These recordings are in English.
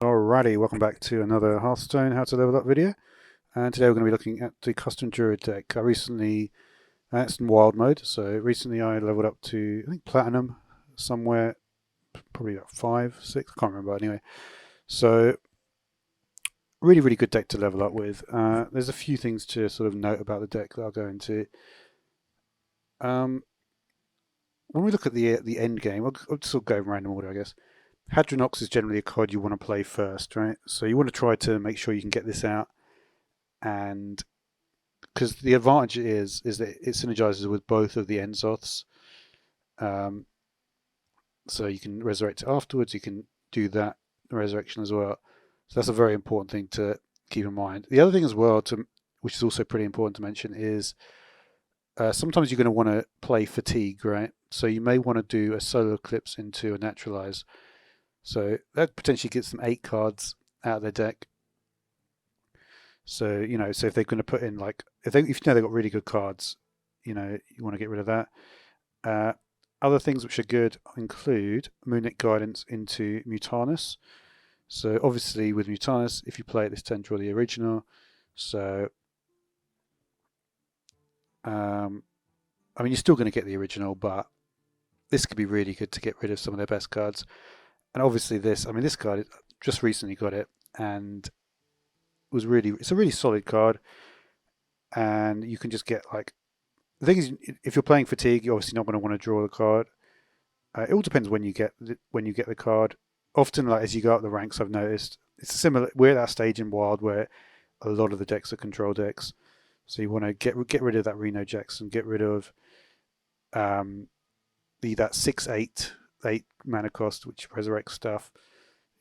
Alrighty, welcome back to another Hearthstone How to Level Up video. And today we're going to be looking at the custom Druid deck. It's in wild mode, so recently I leveled up to, I think, Platinum, somewhere, probably about 5, 6, I can't remember anyway. So, really good deck to level up with. There's a few things to sort of note about the deck that I'll go into. Um, when we look at the end game, I'll just sort of go in random order, I guess. Hadronox is generally a card you want to play first, right? So you want to try to make sure you can get this out, and because the advantage is that it synergizes with both of the Enzoths, um, so you can resurrect it afterwards. You can do that resurrection as well. So that's a very important thing to keep in mind. The other thing as well, which is also pretty important to mention, is sometimes you're going to want to play fatigue, right? So you may want to do a solar eclipse into a naturalize. So that potentially gets them 8 cards out of their deck. So so if they're going to put in if you know they've got really good cards, you want to get rid of that. Uh, Other things which are good include Moonic Guidance into Mutanus. So obviously with Mutanus, if you play it this turn, draw the original. So I mean, you're still going to get the original, but this could be really good to get rid of some of their best cards. And obviously this card just recently got it and it's a really solid card, and you can just get the thing is, if you're playing fatigue, you're obviously not going to want to draw the card. It all depends when you get the card. Often, as you go up the ranks, I've noticed it's similar. We're at that stage in Wild where a lot of the decks are control decks, so you want to get rid of that Reno Jackson, get rid of that 6/8 mana cost, which resurrects stuff.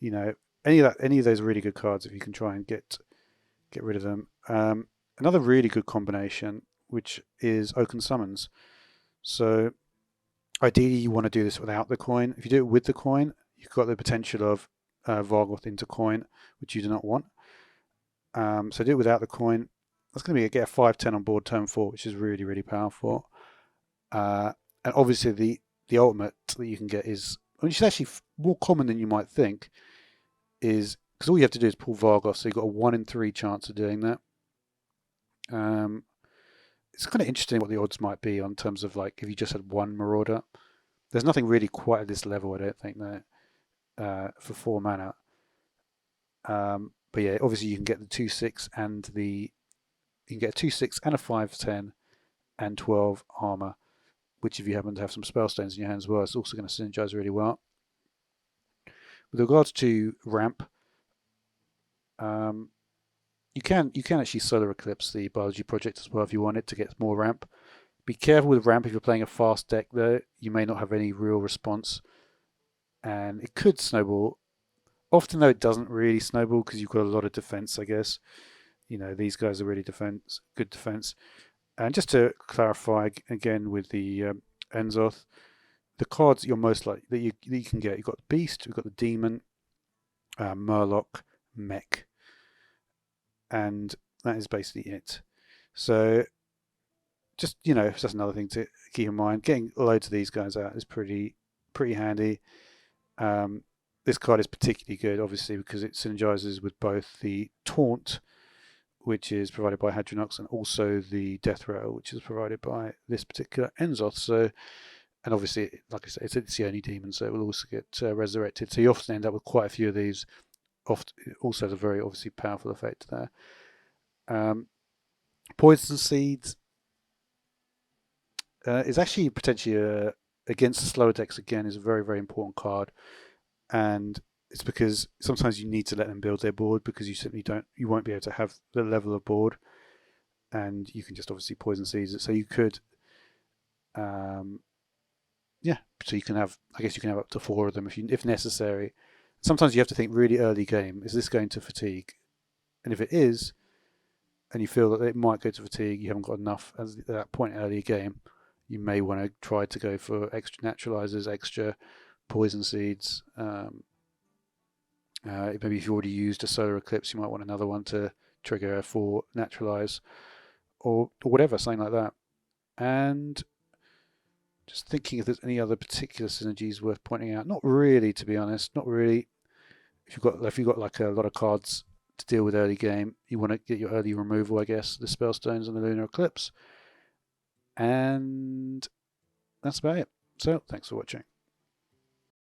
Any of those really good cards, if you can try and get rid of them. Another really good combination, which is Oaken Summons. So ideally, you want to do this without the coin. If you do it with the coin, you've got the potential of Vargoth into coin, which you do not want. So do it without the coin. That's going to be get a 5/10 on board turn 4, which is really powerful. And obviously the ultimate that you can get which is actually more common than you might think, is because all you have to do is pull Vargoth, so you've got a 1 in 3 chance of doing that. It's kind of interesting what the odds might be on terms of if you just had one Marauder. There's nothing really quite at this level, I don't think, for 4 mana. But yeah, obviously you can get the 2/6 and you can get a 2/6 and a 5/10 and 12 armor, which if you happen to have some spell stones in your hands as well, it's also going to synergize really well. With regards to ramp, you can actually solar eclipse the biology project as well if you want it to get more ramp. Be careful with ramp if you're playing a fast deck though. You may not have any real response, and it could snowball. Often though, it doesn't really snowball because you've got a lot of defense, I guess. These guys are really good defense. And just to clarify again with the Enzoth, the cards you're most likely that you can get, you've got the Beast, you've got the Demon, Murloc, Mech, and that is basically it. So just that's another thing to keep in mind. Getting loads of these guys out is pretty handy. This card is particularly good, obviously, because it synergizes with both the Taunt, which is provided by Hadronox, and also the Death Rattle, which is provided by this particular Enzoth. So, and obviously, like I said, it's the only demon, so it will also get resurrected. So you often end up with quite a few of these. Also has a very obviously powerful effect there. Poison Seeds is actually potentially against the slower decks again is a very important card, and it's because sometimes you need to let them build their board because you won't be able to have the level of board, and you can just obviously Poison Seeds it. So you could, so you can have, I guess you can have up to 4 of them if necessary. Sometimes you have to think really early game, is this going to fatigue? And if it is, and you feel that it might go to fatigue, you haven't got enough at that point early game, you may want to try to go for extra naturalizers, extra Poison Seeds. Maybe if you already used a solar eclipse, you might want another one to trigger for naturalize or whatever, something like that. And just thinking if there's any other particular synergies worth pointing out. Not really, to be honest. Not really. if you've got like a lot of cards to deal with early game, you want to get your early removal, I guess, the Spellstones and the Lunar Eclipse. And that's about it. So thanks for watching.